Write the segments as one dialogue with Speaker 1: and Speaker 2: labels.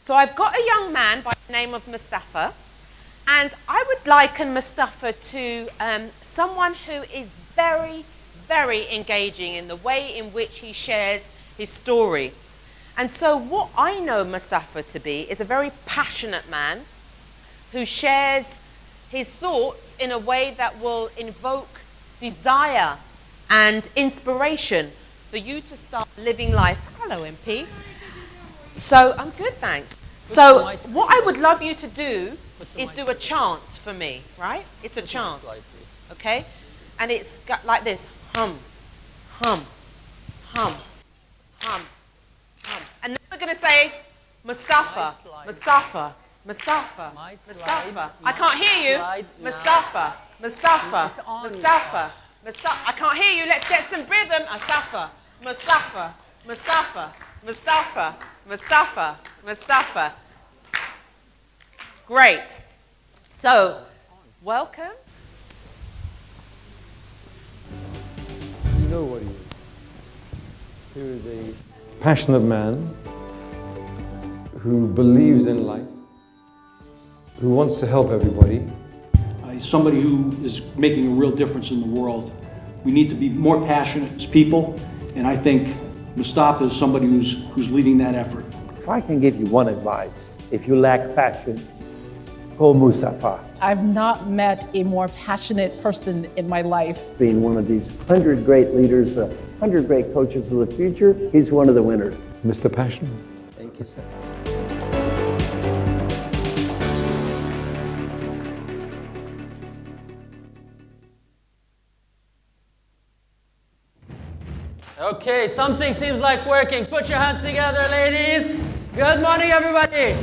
Speaker 1: So I've got a young man by the name of Moustafa, and I would liken Moustafa to someone who is very, very engaging in the way in which he shares his story. And so what I know Moustafa to be is a very passionate man who shares his thoughts in a way that will invoke desire and inspiration for you to start living life. Hello, MP. So, I'm good, thanks. So, what I would love you to do is do a chant for me, right? It's a chant, okay? And it's got like this, hum, hum, hum, hum, hum. And then we're going to say, Moustafa, Moustafa, Moustafa, Moustafa. I can't hear you. Moustafa, Moustafa, Moustafa, Moustafa. I can't hear you. Let's get some rhythm. Moustafa, Moustafa, Moustafa, Moustafa, Moustafa, Moustafa. Great. So, welcome.
Speaker 2: You know what he is. He is a passionate man who believes in life, who wants to help everybody.
Speaker 3: Somebody who is making a real difference in the world. We need to be more passionate as people, and I think Moustafa is somebody who's leading that effort.
Speaker 4: If I can give you one advice, if you lack passion, call Moustafa.
Speaker 5: I've not met a more passionate person in my life.
Speaker 4: Being one of these 100 great leaders, 100 great coaches of the future, he's one of the winners.
Speaker 2: Mr. Passion.
Speaker 4: Thank you, sir.
Speaker 6: Okay, something seems like working. Put your hands together, ladies. Good morning, everybody.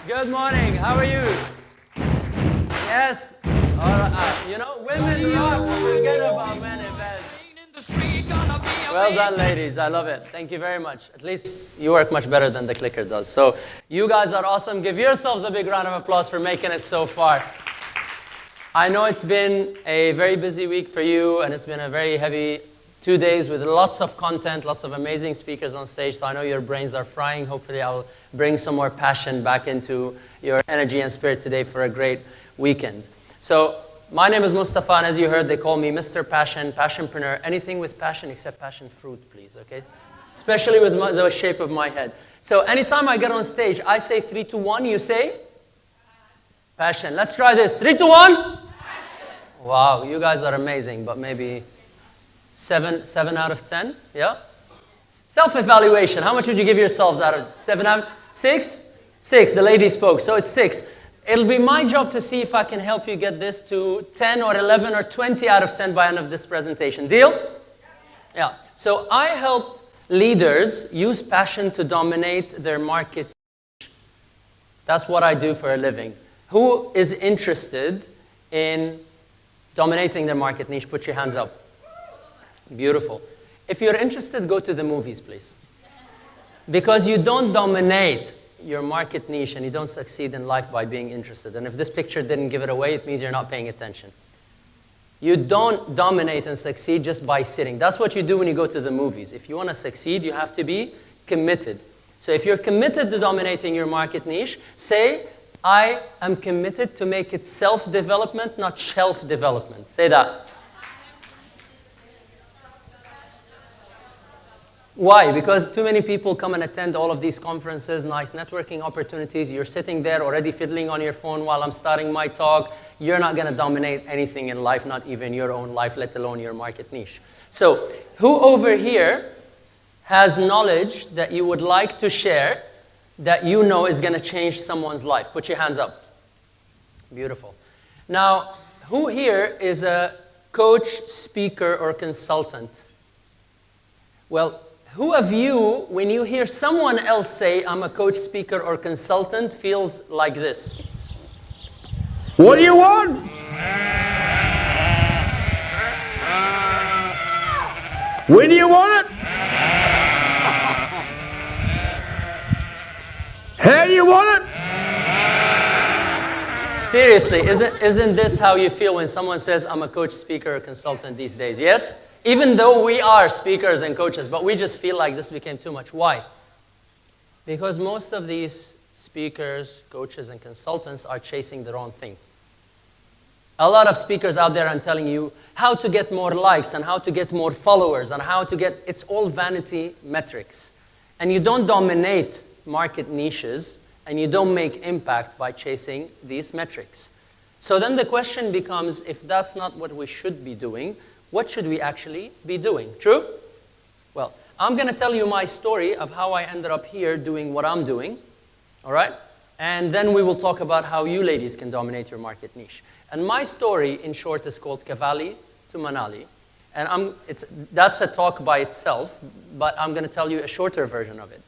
Speaker 6: Good morning. How are you? Yes? All right. You know, women rock. Forget about men events. Well done, ladies. I love it. Thank you very much. At least you work much better than the clicker does. So you guys are awesome. Give yourselves a big round of applause for making it so far. I know it's been a very busy week for you, and it's been a very heavy 2 days with lots of content, lots of amazing speakers on stage, so I know your brains are frying. Hopefully I'll bring some more passion back into your energy and spirit today for a great weekend. So my name is Moustafa, and as you heard, they call me Mr. Passion, Passionpreneur, anything with passion except passion fruit, please, okay? Especially with the shape of my head. So anytime I get on stage, I say 3, 2, 1, you say? Passion. Let's try this. 3, 2, 1. Passion. Wow, you guys are amazing, but maybe 7 out of 10, yeah? Self-evaluation, how much would you give yourselves out of 7 out of 6? 6, the lady spoke, so it's 6. It'll be my job to see if I can help you get this to 10 or 11 or 20 out of 10 by the end of this presentation. Deal? Yeah. So I help leaders use passion to dominate their market. That's what I do for a living. Who is interested in dominating their market niche? Put your hands up. Beautiful. If you're interested, go to the movies, please. Because you don't dominate your market niche and you don't succeed in life by being interested. And if this picture didn't give it away, it means you're not paying attention. You don't dominate and succeed just by sitting. That's what you do when you go to the movies. If you want to succeed, you have to be committed. So if you're committed to dominating your market niche, say, I am committed to make it self-development, not shelf development. Say that. Why? Because too many people come and attend all of these conferences, nice networking opportunities. You're sitting there already fiddling on your phone while I'm starting my talk. You're not going to dominate anything in life, not even your own life, let alone your market niche. So who over here has knowledge that you would like to share that you know is going to change someone's life? Put your hands up. Beautiful. Now, who here is a coach, speaker, or consultant? Well, who of you, when you hear someone else say, I'm a coach, speaker, or consultant, feels like this?
Speaker 4: What do you want? When do you want it? How do you want it?
Speaker 6: Seriously, isn't this how you feel when someone says, I'm a coach, speaker, or consultant these days? Yes? Even though we are speakers and coaches, but we just feel like this became too much. Why? Because most of these speakers, coaches, and consultants are chasing the wrong thing. A lot of speakers out there are telling you how to get more likes and how to get more followers and how to get, it's all vanity metrics. And you don't dominate market niches and you don't make impact by chasing these metrics. So then the question becomes, if that's not what we should be doing, what should we actually be doing? True? Well, I'm going to tell you my story of how I ended up here doing what I'm doing, all right? And then we will talk about how you ladies can dominate your market niche. And my story, in short, is called Cavalli to Manali. And that's a talk by itself, but I'm going to tell you a shorter version of it.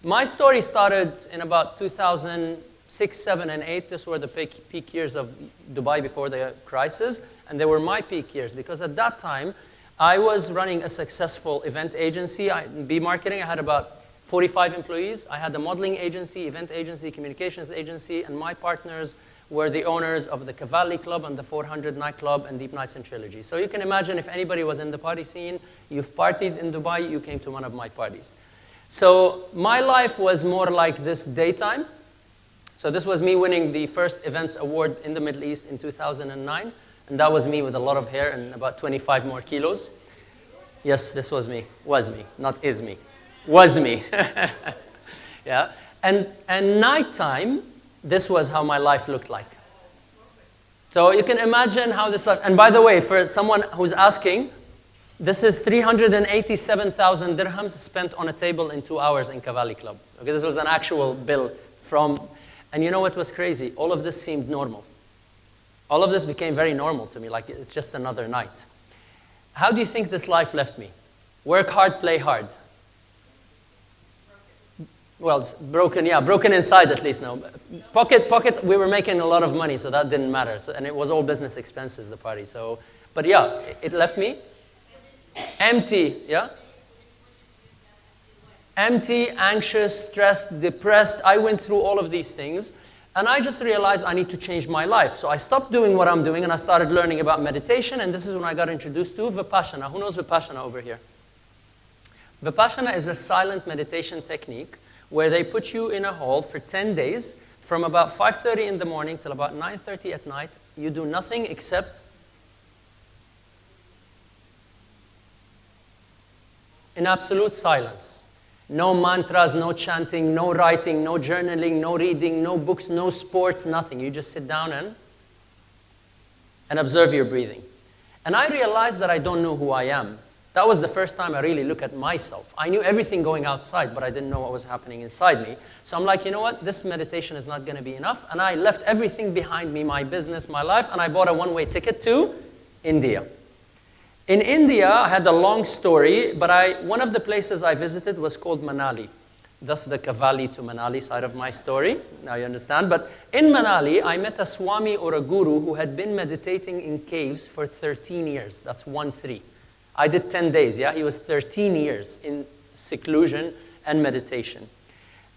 Speaker 6: My story started in about 2006, 7, and 8. These were the peak years of Dubai before the crisis, and they were my peak years because at that time, I was running a successful event agency. In B Marketing, I had about 45 employees. I had a modeling agency, event agency, communications agency, and my partners were the owners of the Cavalli Club and the 400 nightclub and Deep Nights and Trilogy. So you can imagine if anybody was in the party scene, you've partied in Dubai, you came to one of my parties. So my life was more like this daytime. So this was me winning the first events award in the Middle East in 2009. And that was me with a lot of hair and about 25 more kilos. Yes, this was me. Was me, not is me. Was me. Yeah. And nighttime, this was how my life looked like. So you can imagine how this life, and by the way, for someone who's asking, this is 387,000 dirhams spent on a table in 2 hours in Cavalli Club. Okay, this was an actual bill from, and you know what was crazy? All of this seemed normal. All of this became very normal to me, like it's just another night. How do you think this life left me? Work hard, play hard. Well, it's broken, yeah, broken inside at least now. Pocket, we were making a lot of money, so that didn't matter. So, and it was all business expenses, the party. So, but yeah, it left me empty, yeah? Empty, anxious, stressed, depressed. I went through all of these things, and I just realized I need to change my life. So I stopped doing what I'm doing, and I started learning about meditation, and this is when I got introduced to Vipassana. Who knows Vipassana over here? Vipassana is a silent meditation technique where they put you in a hall for 10 days from about 5:30 in the morning till about 9:30 at night. You do nothing except in absolute silence. No mantras, no chanting, no writing, no journaling, no reading, no books, no sports, nothing. You just sit down and observe your breathing. And I realized that I don't know who I am. That was the first time I really looked at myself. I knew everything going outside, but I didn't know what was happening inside me. So I'm like, you know what? This meditation is not going to be enough. And I left everything behind me, my business, my life, and I bought a one-way ticket to India. In India, I had a long story, but one of the places I visited was called Manali. Thus the Cavalli to Manali side of my story. Now you understand. But in Manali, I met a Swami or a guru who had been meditating in caves for 13 years. That's 1-3. I did 10 days, yeah? He was 13 years in seclusion and meditation.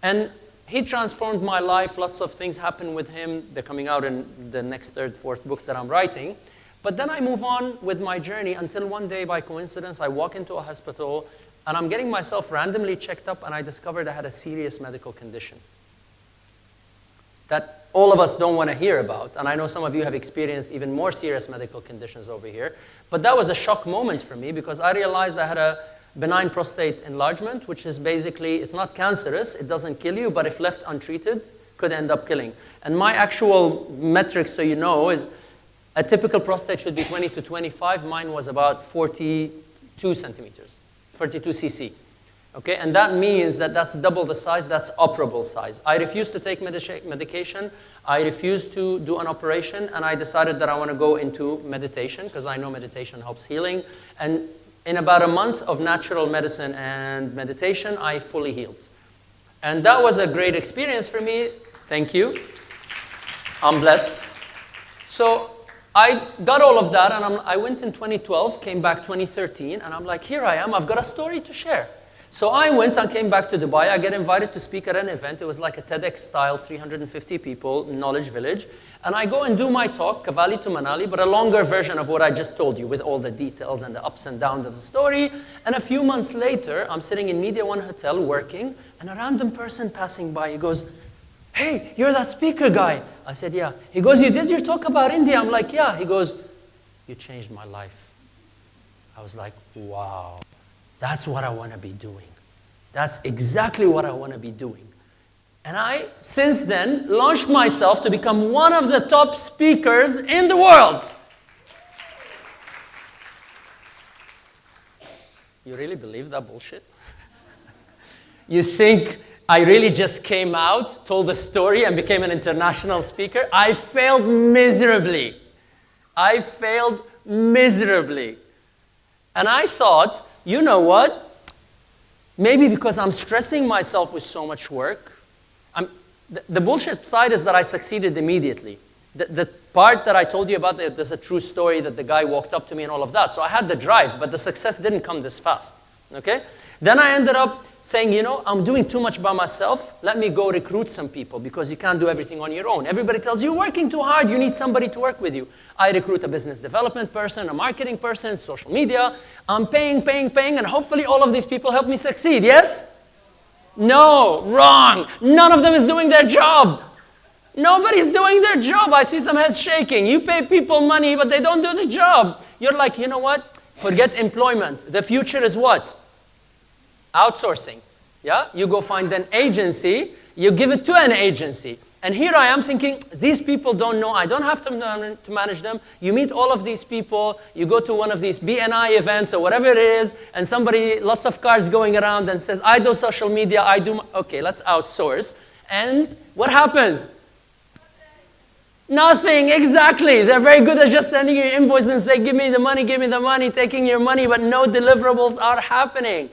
Speaker 6: And he transformed my life. Lots of things happened with him. They're coming out in the next 3rd, 4th book that I'm writing. But then I move on with my journey until one day, by coincidence, I walk into a hospital and I'm getting myself randomly checked up and I discovered I had a serious medical condition that all of us don't want to hear about. And I know some of you have experienced even more serious medical conditions over here. But that was a shock moment for me because I realized I had a benign prostate enlargement, which is basically, it's not cancerous, it doesn't kill you, but if left untreated, could end up killing. And my actual metrics, so you know, is a typical prostate should be 20 to 25. Mine was about 42 centimeters, 42 cc. Okay, and that means that that's double the size, that's operable size. I refused to take medication, I refused to do an operation, and I decided that I want to go into meditation because I know meditation helps healing. And in about a month of natural medicine and meditation, I fully healed. And that was a great experience for me. Thank you. I'm blessed. So I got all of that, and I went in 2012, came back 2013, and I'm like, here I am, I've got a story to share. So I went and came back to Dubai. I get invited to speak at an event. It was like a TEDx style, 350 people, Knowledge Village. And I go and do my talk, Cavalli to Manali, but a longer version of what I just told you with all the details and the ups and downs of the story. And a few months later, I'm sitting in Media One Hotel working, and a random person passing by, he goes, hey, you're that speaker guy. I said, yeah. He goes, you did your talk about India? I'm like, yeah. He goes, you changed my life. I was like, wow, that's what I want to be doing. That's exactly what I want to be doing. And I, since then, launched myself to become one of the top speakers in the world. You really believe that bullshit? You think I really just came out, told a story, and became an international speaker? I failed miserably. I failed miserably. And I thought, you know what? Maybe because I'm stressing myself with so much work. The bullshit side is that I succeeded immediately. The part that I told you about, there's a true story that the guy walked up to me and all of that. So I had the drive, but the success didn't come this fast. Okay? Then I ended up saying, you know, I'm doing too much by myself. Let me go recruit some people because you can't do everything on your own. Everybody tells you, you're working too hard. You need somebody to work with you. I recruit a business development person, a marketing person, social media. I'm paying, and hopefully all of these people help me succeed. Yes? No, wrong. None of them is doing their job. Nobody's doing their job. I see some heads shaking. You pay people money, but they don't do the job. You're like, you know what? Forget employment. The future is what? Outsourcing. Yeah? You go find an agency. You give it to an agency. And here I am thinking, these people don't know. I don't have to manage them. You meet all of these people. You go to one of these BNI events or whatever it is, and somebody, lots of cards going around and says, I do social media, I do, okay, let's outsource. And what happens? Nothing, exactly. They're very good at just sending you invoices and say, give me the money, taking your money, but no deliverables are happening.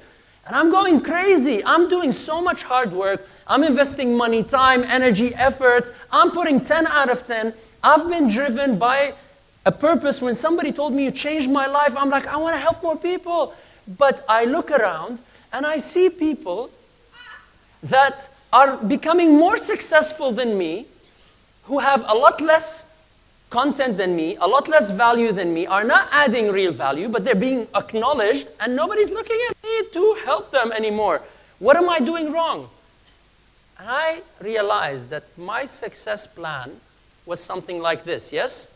Speaker 6: And I'm going crazy. I'm doing so much hard work. I'm investing money, time, energy, efforts. I'm putting 10 out of 10. I've been driven by a purpose. When somebody told me you changed my life, I'm like, I want to help more people. But I look around and I see people that are becoming more successful than me, who have a lot less content than me, a lot less value than me, are not adding real value, but they're being acknowledged, and nobody's looking at me to help them anymore. What am I doing wrong? And I realized that my success plan was something like this, yes?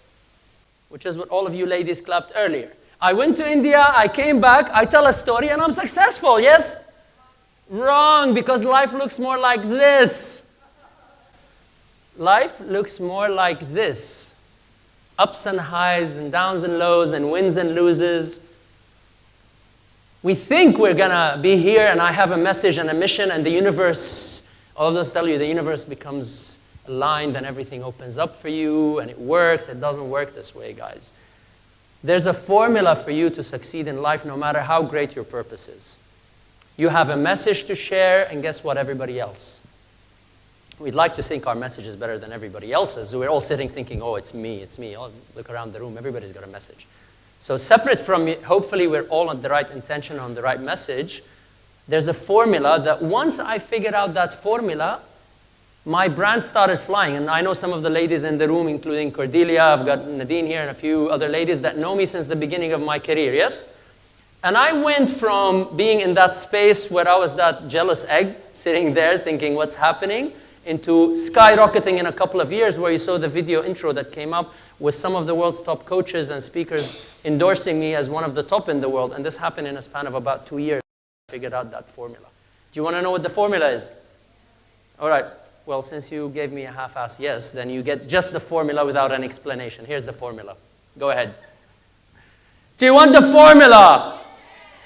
Speaker 6: Which is what all of you ladies clapped earlier. I went to India, I came back, I tell a story, and I'm successful, yes? Wrong, because life looks more like this. Life looks more like this. Ups and highs and downs and lows and wins and loses. We think we're gonna be here and I have a message and a mission and the universe, all of us tell you the universe becomes aligned and everything opens up for you and it works. It doesn't work this way, guys. There's a formula for you to succeed in life no matter how great your purpose is. You have a message to share and guess what? Everybody else. We'd like to think our message is better than everybody else's. So we're all sitting thinking, oh, it's me, it's me. Oh, look around the room, everybody's got a message. So separate from me, hopefully we're all on the right intention, on the right message. There's a formula that once I figured out that formula, my brand started flying. And I know some of the ladies in the room, including Cordelia, I've got Nadine here and a few other ladies that know me since the beginning of my career, yes? And I went from being in that space where I was that jealous egg, sitting there thinking what's happening, into skyrocketing in a couple of years where you saw the video intro that came up with some of the world's top coaches and speakers endorsing me as one of the top in the world. And this happened in a span of about 2 years. I figured out that formula. Do you want to know what the formula is? All right. Well, since you gave me a half-ass yes, then you get just the formula without an explanation. Here's the formula. Go ahead. Do you want the formula?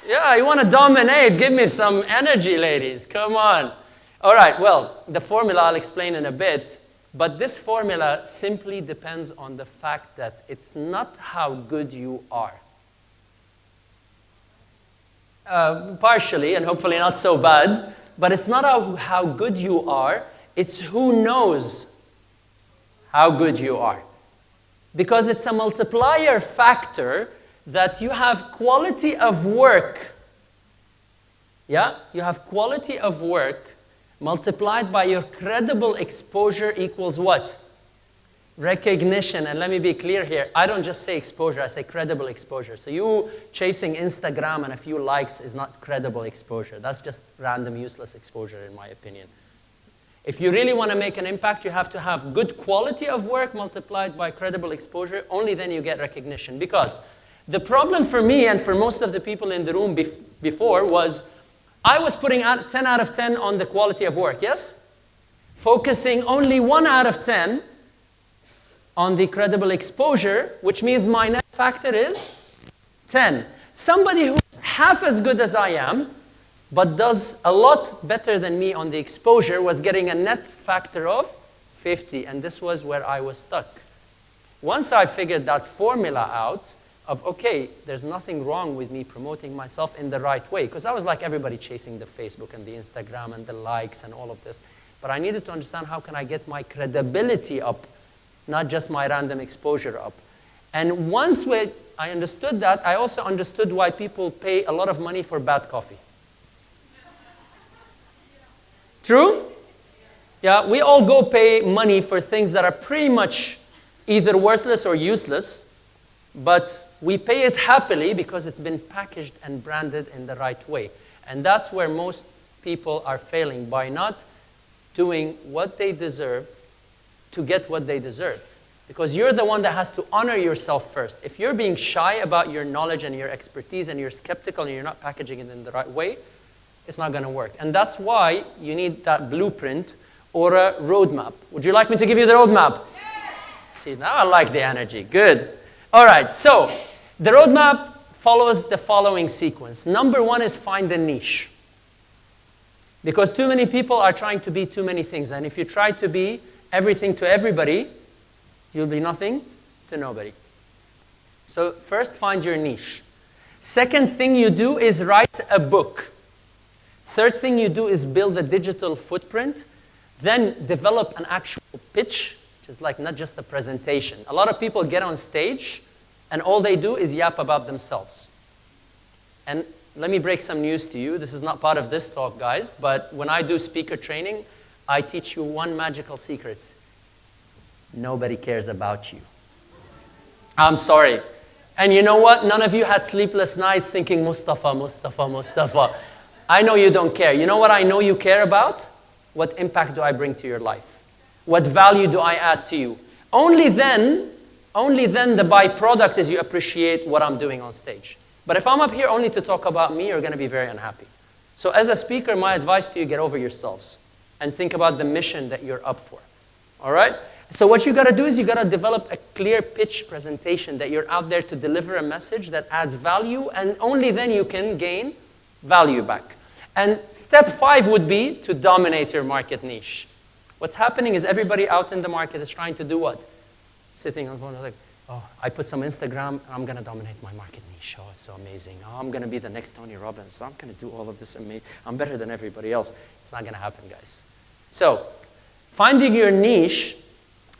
Speaker 6: Yeah, you want to dominate. Give me some energy, ladies. Come on. All right, well, the formula I'll explain in a bit, but this formula simply depends on the fact that it's not how good you are. Partially, and hopefully not so bad, but it's not how good you are, it's who knows how good you are. Because it's a multiplier factor that you have quality of work. Yeah, you have quality of work multiplied by your credible exposure equals what? Recognition. And let me be clear here. I don't just say exposure, I say credible exposure. So you chasing Instagram and a few likes is not credible exposure. That's just random, useless exposure in my opinion. If you really want to make an impact, you have to have good quality of work multiplied by credible exposure. Only then you get recognition. Because the problem for me and for most of the people in the room before was I was putting 10 out of 10 on the quality of work, yes? Focusing only 1 out of 10 on the credible exposure, which means my net factor is 10. Somebody who's half as good as I am, but does a lot better than me on the exposure, was getting a net factor of 50, and this was where I was stuck. Once I figured that formula out of, okay, there's nothing wrong with me promoting myself in the right way, because I was like everybody chasing the Facebook and the Instagram and the likes and all of this, but I needed to understand how can I get my credibility up, not just my random exposure up. And once I understood that, I also understood why people pay a lot of money for bad coffee. True? Yeah, we all go pay money for things that are pretty much either worthless or useless, but we pay it happily because it's been packaged and branded in the right way. And that's where most people are failing, by not doing what they deserve to get what they deserve. Because you're the one that has to honor yourself first. If you're being shy about your knowledge and your expertise and you're skeptical and you're not packaging it in the right way, it's not going to work. And that's why you need that blueprint or a roadmap. Would you like me to give you the roadmap? Yes. See, now I like the energy. Good. All right, so the roadmap follows the following sequence. Number 1 is find a niche. Because too many people are trying to be too many things. And if you try to be everything to everybody, you'll be nothing to nobody. So first, find your niche. Second thing you do is write a book. Third thing you do is build a digital footprint. Then develop an actual pitch, which is like not just a presentation. A lot of people get on stage, and all they do is yap about themselves. And let me break some news to you. This is not part of this talk, guys, but when I do speaker training, I teach you one magical secret. Nobody cares about you. I'm sorry. And you know what? None of you had sleepless nights thinking, Moustafa, Moustafa, Moustafa. I know you don't care. You know what I know you care about? What impact do I bring to your life? What value do I add to you? Only then the byproduct is you appreciate what I'm doing on stage. But if I'm up here only to talk about me, you're going to be very unhappy. So as a speaker, my advice to you, get over yourselves and think about the mission that you're up for. All right? So what you got to do is you got to develop a clear pitch presentation that you're out there to deliver a message that adds value, and only then you can gain value back. And step 5 would be to dominate your market niche. What's happening is everybody out in the market is trying to do what? Sitting on the phone like, oh, I put some Instagram and I'm going to dominate my market niche. Oh, it's so amazing. Oh, I'm going to be the next Tony Robbins. I'm going to do all of this amazing. I'm better than everybody else. It's not going to happen, guys. So finding your niche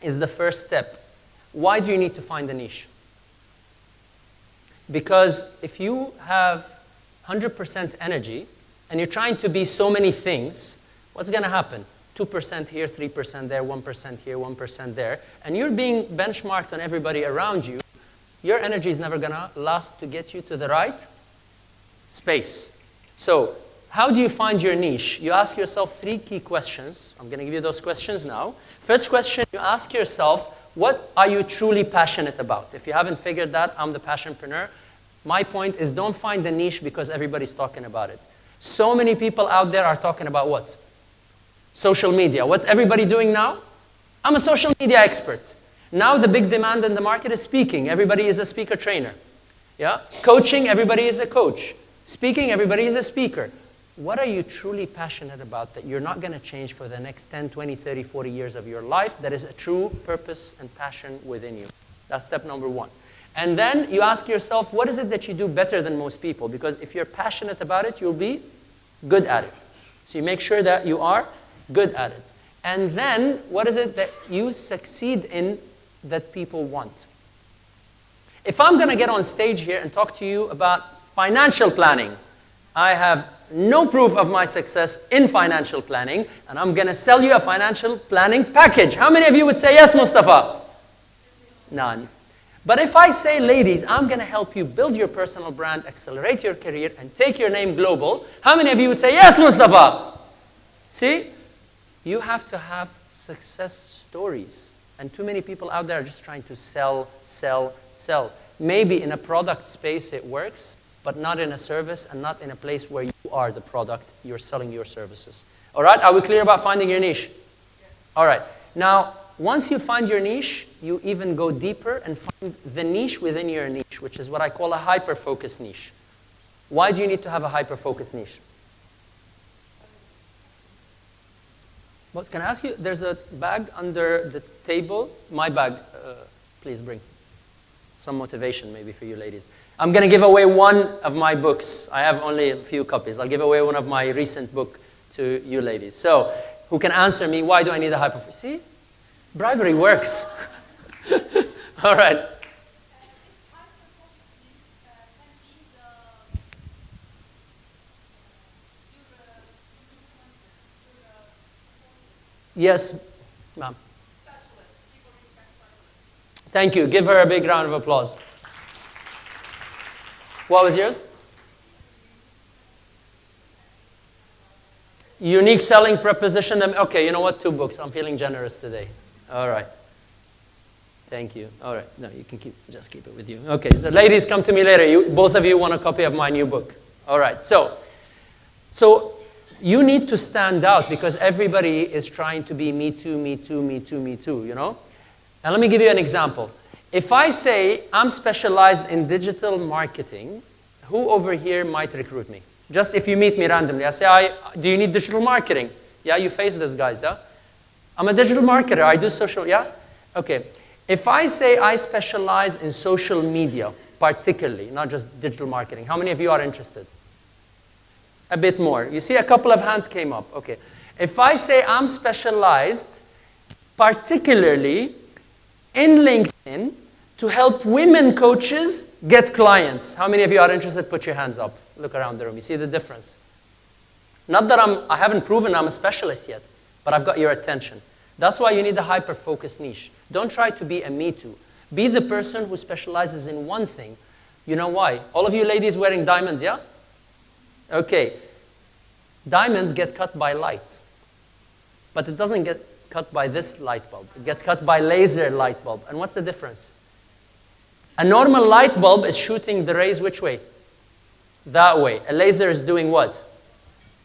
Speaker 6: is the first step. Why do you need to find a niche? Because if you have 100% energy and you're trying to be so many things, what's going to happen? 2% here, 3% there, 1% here, 1% there, and you're being benchmarked on everybody around you, your energy is never going to last to get you to the right space. So how do you find your niche? You ask yourself 3 key questions. I'm going to give you those questions now. First question, you ask yourself, what are you truly passionate about? If you haven't figured that, I'm the passionpreneur. My point is, don't find the niche because everybody's talking about it. So many people out there are talking about what? Social media. What's everybody doing now? I'm a social media expert. Now the big demand in the market is speaking. Everybody is a speaker trainer. Yeah? Coaching, everybody is a coach. Speaking, everybody is a speaker. What are you truly passionate about that you're not going to change for the next 10, 20, 30, 40 years of your life that is a true purpose and passion within you? That's step number 1. And then you ask yourself, what is it that you do better than most people? Because if you're passionate about it, you'll be good at it. So you make sure that you are good at it. And then, what is it that you succeed in that people want? If I'm going to get on stage here and talk to you about financial planning, I have no proof of my success in financial planning, and I'm going to sell you a financial planning package. How many of you would say yes, Moustafa? None. But if I say, ladies, I'm going to help you build your personal brand, accelerate your career, and take your name global, how many of you would say yes, Moustafa? See? You have to have success stories. And too many people out there are just trying to sell, sell, sell. Maybe in a product space it works, but not in a service and not in a place where you are the product, you're selling your services. All right, are we clear about finding your niche? All right, now, once you find your niche, you even go deeper and find the niche within your niche, which is what I call a hyper-focused niche. Why do you need to have a hyper-focused niche? What, can I ask you, there's a bag under the table. My bag, please bring some motivation maybe for you ladies. I'm going to give away one of my books. I have only a few copies. I'll give away one of my recent book to you ladies. So, who can answer me, why do I need a hyper-focus? See? Bribery works. All right. Yes, ma'am. Thank you. Give her a big round of applause. What was yours? Unique selling proposition. Okay, you know what? 2 books. I'm feeling generous today. All right. Thank you. All right. No, you can just keep it with you. Okay, the ladies, come to me later. Both of you want a copy of my new book. All right. So you need to stand out because everybody is trying to be me too, me too, me too, me too, you know? And let me give you an example. If I say I'm specialized in digital marketing, who over here might recruit me? Just if you meet me randomly, I say, do you need digital marketing? Yeah, you face this, guys, yeah? I'm a digital marketer, I do social, yeah? Okay, if I say I specialize in social media, particularly, not just digital marketing, how many of you are interested? A bit more. You see a couple of hands came up, okay. If I say I'm specialized, particularly in LinkedIn, to help women coaches get clients, how many of you are interested? Put your hands up. Look around the room. You see the difference? Not that I haven't proven I'm a specialist yet, but I've got your attention. That's why you need a hyper-focused niche. Don't try to be a me too. Be the person who specializes in one thing. You know why? All of you ladies wearing diamonds, yeah? Okay. Diamonds get cut by light. But it doesn't get cut by this light bulb. It gets cut by laser light bulb. And what's the difference? A normal light bulb is shooting the rays which way? That way. A laser is doing what?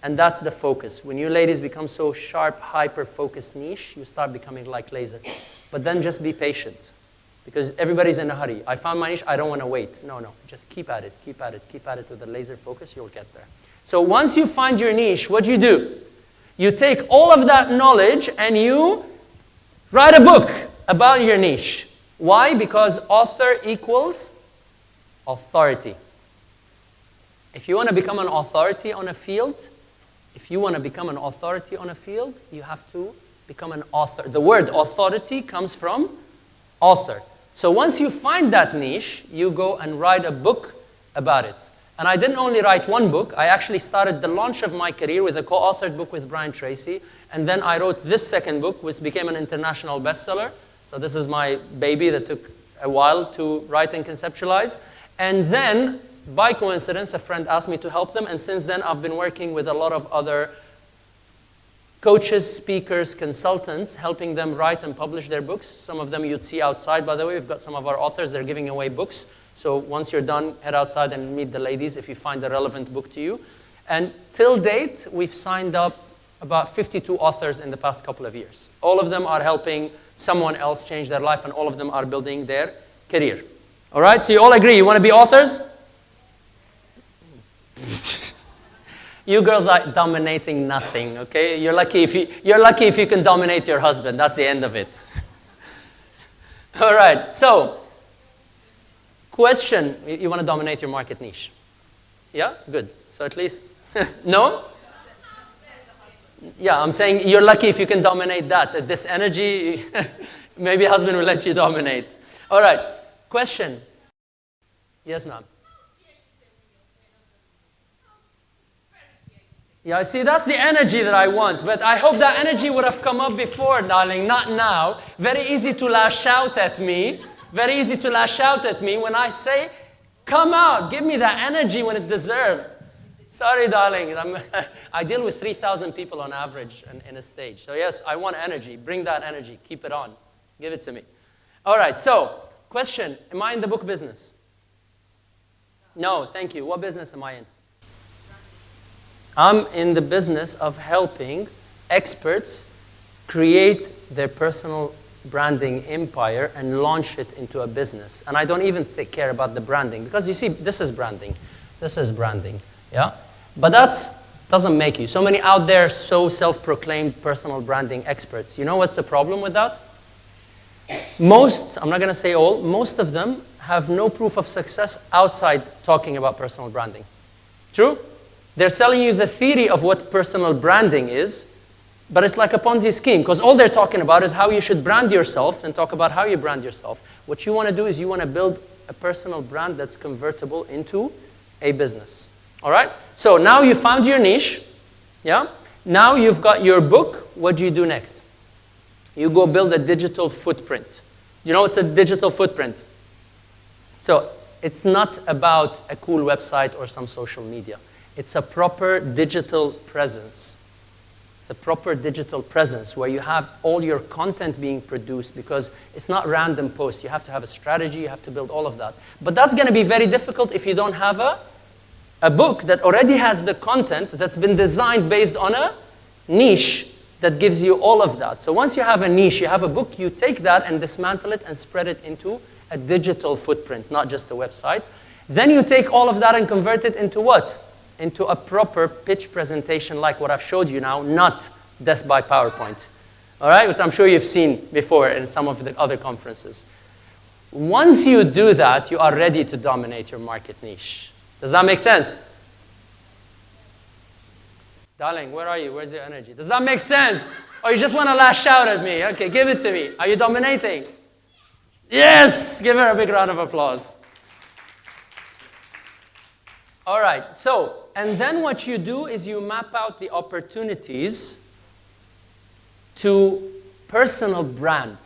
Speaker 6: And that's the focus. When you ladies become so sharp, hyper-focused niche, you start becoming like laser. But then just be patient. Because everybody's in a hurry. I found my niche, I don't want to wait. No, no. Just keep at it, keep at it, keep at it with the laser focus, you'll get there. So once you find your niche, what do? You take all of that knowledge and you write a book about your niche. Why? Because author equals authority. If you want to become an authority on a field, you have to become an author. The word authority comes from author. So once you find that niche, you go and write a book about it. And I didn't only write one book, I actually started the launch of my career with a co-authored book with Brian Tracy, and then I wrote this second book, which became an international bestseller. So this is my baby that took a while to write and conceptualize. And then, by coincidence, a friend asked me to help them, and since then I've been working with a lot of other coaches, speakers, consultants, helping them write and publish their books. Some of them you'd see outside, by the way. We've got some of our authors, they're giving away books. So once you're done, head outside and meet the ladies if you find a relevant book to you. And till date, we've signed up about 52 authors in the past couple of years. All of them are helping someone else change their life, and all of them are building their career. All right, so you all agree, you want to be authors? You girls are dominating nothing, okay? You're lucky if you can dominate your husband. That's the end of it. All right, so question, you want to dominate your market niche? Yeah, good. So at least, no? Yeah, I'm saying you're lucky if you can dominate that. This energy, maybe husband will let you dominate. All right, question. Yes, ma'am. Yeah, I see, that's the energy that I want, but I hope that energy would have come up before, darling, not now. Very easy to lash out at me. Very easy to lash out at me when I say, come out, give me that energy when it deserved. Sorry, darling. I deal with 3,000 people on average in a stage. So yes, I want energy. Bring that energy. Keep it on. Give it to me. All right, so question. Am I in the book business? No, thank you. What business am I in? I'm in the business of helping experts create their personal branding empire and launch it into a business. And I don't even care about the branding because you see, this is branding. This is branding, yeah? But that doesn't make you. So many out there, so self-proclaimed personal branding experts. You know what's the problem with that? Most, I'm not going to say all, most of them have no proof of success outside talking about personal branding. True? They're selling you the theory of what personal branding is, but it's like a Ponzi scheme because all they're talking about is how you should brand yourself and talk about how you brand yourself. What you want to do is you want to build a personal brand that's convertible into a business. All right? So now you found your niche. Yeah? Now you've got your book. What do you do next? You go build a digital footprint. You know what's a digital footprint? So it's not about a cool website or some social media. It's a proper digital presence. It's a proper digital presence where you have all your content being produced because it's not random posts. You have to have a strategy. You have to build all of that. But that's going to be very difficult if you don't have a book that already has the content that's been designed based on a niche that gives you all of that. So once you have a niche, you have a book, you take that and dismantle it and spread it into a digital footprint, not just a website. Then you take all of that and convert it into what? Into a proper pitch presentation like what I've showed you now, not death by PowerPoint. All right, which I'm sure you've seen before in some of the other conferences. Once you do that, you are ready to dominate your market niche. Does that make sense? Darling, where are you? Where's your energy? Does that make sense? Or you just want to lash out at me? Okay, give it to me. Are you dominating? Yes! Give her a big round of applause. All right, so, and then what you do is you map out the opportunities to personal brand.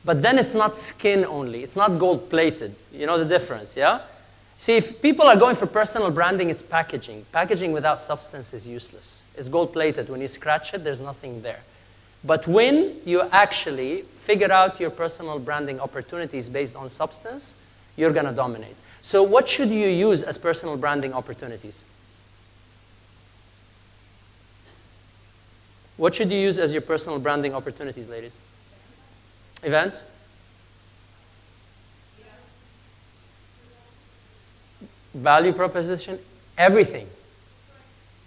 Speaker 6: But then it's not skin only. It's not gold-plated. You know the difference, yeah? See, if people are going for personal branding, it's packaging. Packaging without substance is useless. It's gold-plated. When you scratch it, there's nothing there. But when you actually figure out your personal branding opportunities based on substance, you're going to dominate. So what should you use as personal branding opportunities? What should you use as your personal branding opportunities, ladies? Events? Value proposition? Everything.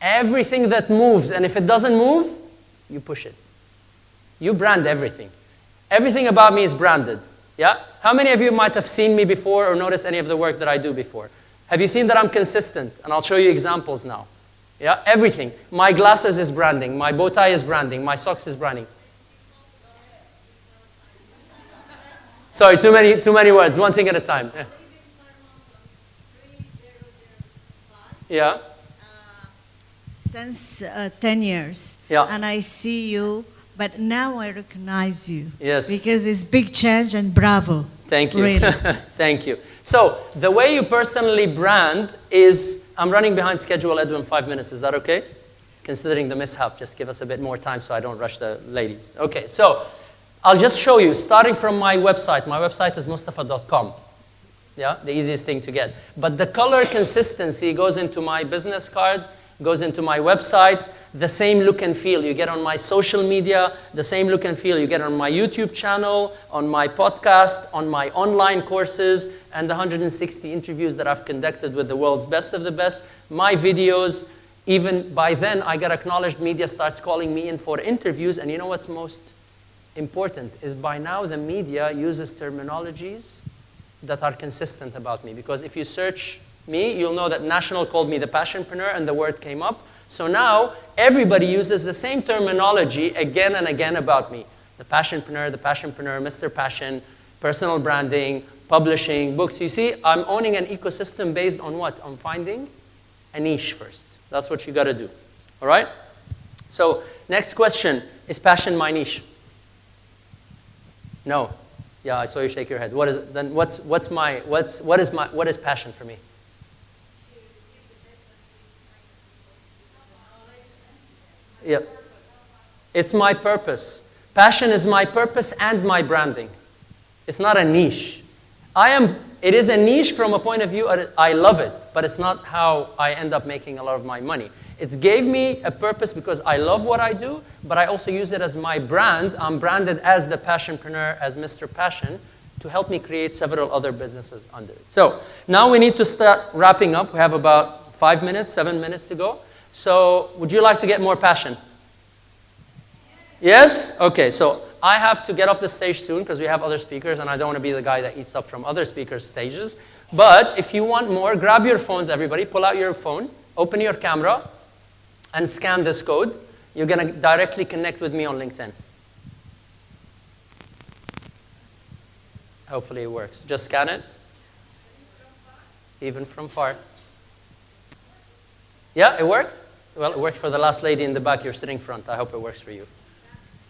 Speaker 6: Everything that moves. And if it doesn't move, you push it. You brand everything. Everything about me is branded. Yeah? How many of you might have seen me before or noticed any of the work that I do before? Have you seen that I'm consistent? And I'll show you examples now. Yeah? Everything. My glasses is branding. My bow tie is branding. My socks is branding. Sorry, too many words. One thing at a time. Yeah. Yeah.
Speaker 7: Since 10 years.
Speaker 6: Yeah.
Speaker 7: And I see you, but now I recognize you.
Speaker 6: Yes.
Speaker 7: Because it's big change and bravo.
Speaker 6: Thank you.
Speaker 7: Really.
Speaker 6: Thank you. So the way you personally brand is, I'm running behind schedule, Edwin, 5 minutes. Is that okay? Considering the mishap, just give us a bit more time so I don't rush the ladies. Okay, so I'll just show you, starting from my website. My website is Moustafa.com. Yeah, the easiest thing to get. But the color consistency goes into my business cards, goes into my website, the same look and feel you get on my social media, the same look and feel you get on my YouTube channel, on my podcast, on my online courses, and the 160 interviews that I've conducted with the world's best of the best. My videos, even by then, I get acknowledged, media starts calling me in for interviews, and you know what's most important is by now the media uses terminologies that are consistent about me. Because if you search me, you'll know that National called me the passionpreneur and the word came up. So now everybody uses the same terminology again and again about me. The passionpreneur, Mr. Passion, personal branding, publishing, books. You see, I'm owning an ecosystem based on what? On finding a niche first. That's what you got to do. All right? So next question, is passion my niche? No. Yeah, I saw you shake your head. What is it? Then what is passion for me? Yeah. It's my purpose. Passion is my purpose and my branding. It's not a niche. It is a niche from a point of view, I love it, but it's not how I end up making a lot of my money. It gave me a purpose because I love what I do, but I also use it as my brand. I'm branded as the passionpreneur, as Mr. Passion, to help me create several other businesses under it. So now we need to start wrapping up. We have about 5 minutes, 7 minutes to go. So would you like to get more passion? Yes? Okay, so I have to get off the stage soon because we have other speakers and I don't want to be the guy that eats up from other speakers' stages. But if you want more, grab your phones, everybody. Pull out your phone, open your camera, and scan this code. You're going to directly connect with me on LinkedIn. Hopefully it works. Just scan it. Even from far. Yeah, it worked? Well, it worked for the last lady in the back. You're sitting front. I hope it works for you.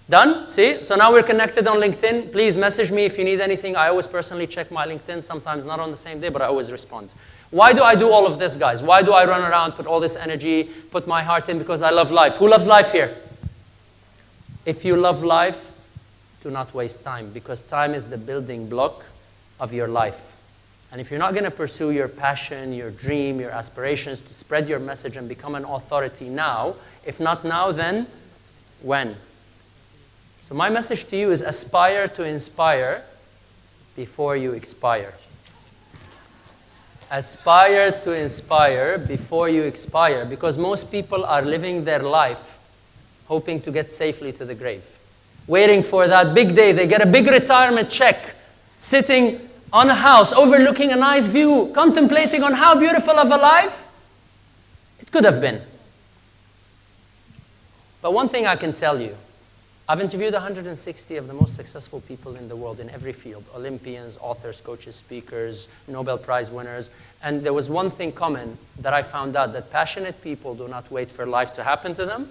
Speaker 6: Done? See? So now we're connected on LinkedIn. Please message me if you need anything. I always personally check my LinkedIn, sometimes not on the same day, but I always respond. Why do I do all of this, guys? Why do I run around, put all this energy, put my heart in? Because I love life. Who loves life here? If you love life, do not waste time, because time is the building block of your life. And if you're not going to pursue your passion, your dream, your aspirations, to spread your message and become an authority now, if not now, then when? So my message to you is aspire to inspire before you expire. Aspire to inspire before you expire, because most people are living their life hoping to get safely to the grave. Waiting for that big day, they get a big retirement check, sitting on a house, overlooking a nice view, contemplating on how beautiful of a life it could have been. But one thing I can tell you, I've interviewed 160 of the most successful people in the world in every field, Olympians, authors, coaches, speakers, Nobel Prize winners, and there was one thing common that I found out, that passionate people do not wait for life to happen to them,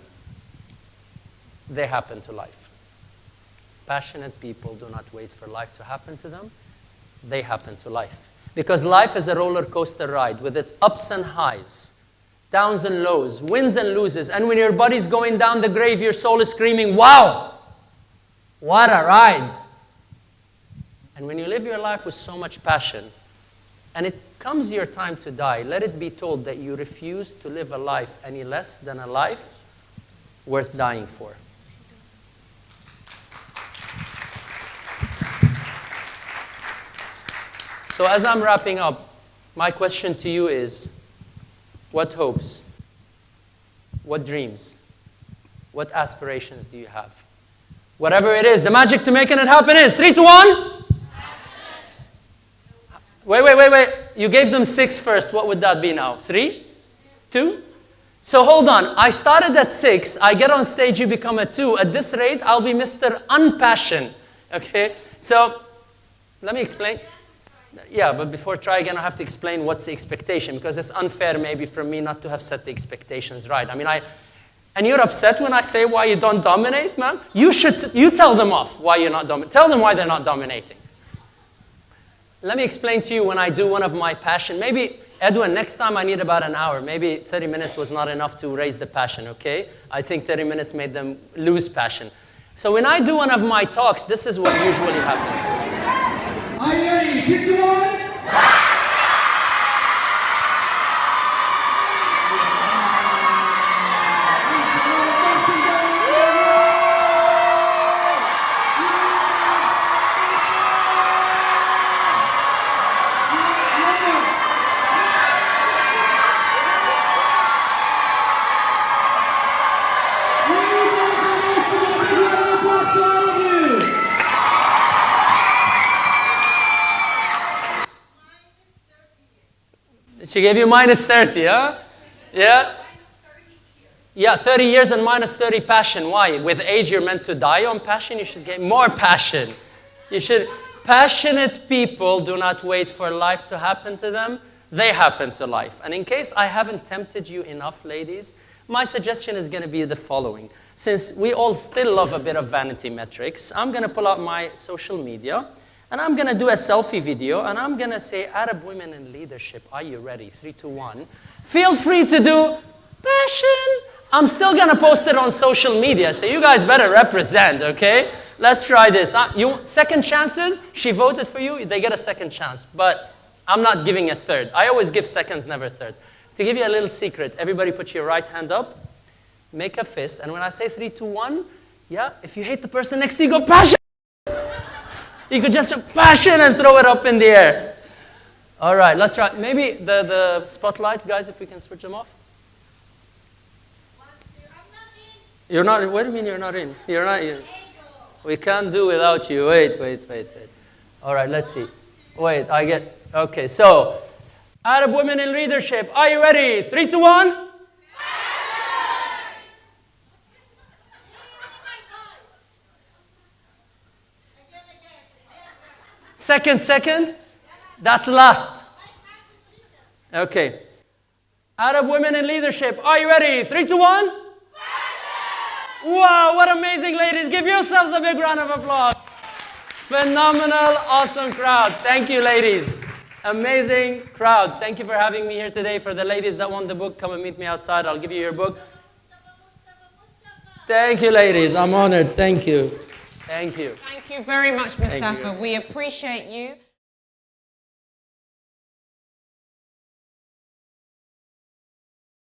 Speaker 6: they happen to life. Passionate people do not wait for life to happen to them, they happen to life. Because life is a roller coaster ride with its ups and highs, downs and lows, wins and loses. And when your body's going down the grave, your soul is screaming, wow, what a ride. And when you live your life with so much passion, and it comes your time to die, let it be told that you refuse to live a life any less than a life worth dying for. So as I'm wrapping up, my question to you is, what hopes, what dreams, what aspirations do you have? Whatever it is, the magic to making it happen is 3, 2, 1. Wait. You gave them 6 first. What would that be now? 3? 2? So hold on. I started at 6. I get on stage, you become a 2. At this rate, I'll be Mr. Unpassioned. Okay? So let me explain. Yeah, but before try again, I have to explain what's the expectation, because it's unfair maybe for me not to have set the expectations right. I mean, and you're upset when I say why you don't dominate, man? You tell them off why you're not dominating. Tell them why they're not dominating. Let me explain to you when I do one of my passion. Maybe, Edwin, next time I need about an hour. Maybe 30 minutes was not enough to raise the passion, okay? I think 30 minutes made them lose passion. So when I do one of my talks, this is what usually happens.
Speaker 8: Are you ready? 3, 2, 1.
Speaker 6: She gave you minus 30, huh? Yeah? Yeah, 30 years and minus 30 passion. Why? With age, you're meant to die on passion. You should get more passion. Passionate people do not wait for life to happen to them. They happen to life. And in case I haven't tempted you enough, ladies, my suggestion is going to be the following. Since we all still love a bit of vanity metrics, I'm going to pull out my social media, and I'm going to do a selfie video, and I'm going to say, Arab women in leadership, are you ready? 3, 2, 1. Feel free to do passion. I'm still gonna post it on social media, so you guys better represent, okay? Let's try this. Second chances, she voted for you, they get a second chance, but I'm not giving a third. I always give seconds, never thirds. To give you a little secret, everybody put your right hand up, make a fist, and when I say 3, 2, 1, yeah, if you hate the person next to you, go passion! You could just passion and throw it up in the air. All right, let's try. Maybe the spotlights, guys, if we can switch them off. You're not in. What do you mean you're not in? You're not in. We can't do without you. Wait. All right, let's see. Wait, okay, so, Arab women in leadership, are you ready? 3, 2, 1. Second. That's last. Okay. Arab women in leadership, are you ready? 3, 2, 1. Wow, what amazing ladies. Give yourselves a big round of applause. Phenomenal, awesome crowd. Thank you, ladies. Amazing crowd. Thank you for having me here today. For the ladies that want the book, come and meet me outside. I'll give you your book. Thank you, ladies. I'm honored. Thank you. Thank you.
Speaker 1: Thank you very much, Moustafa. We appreciate you.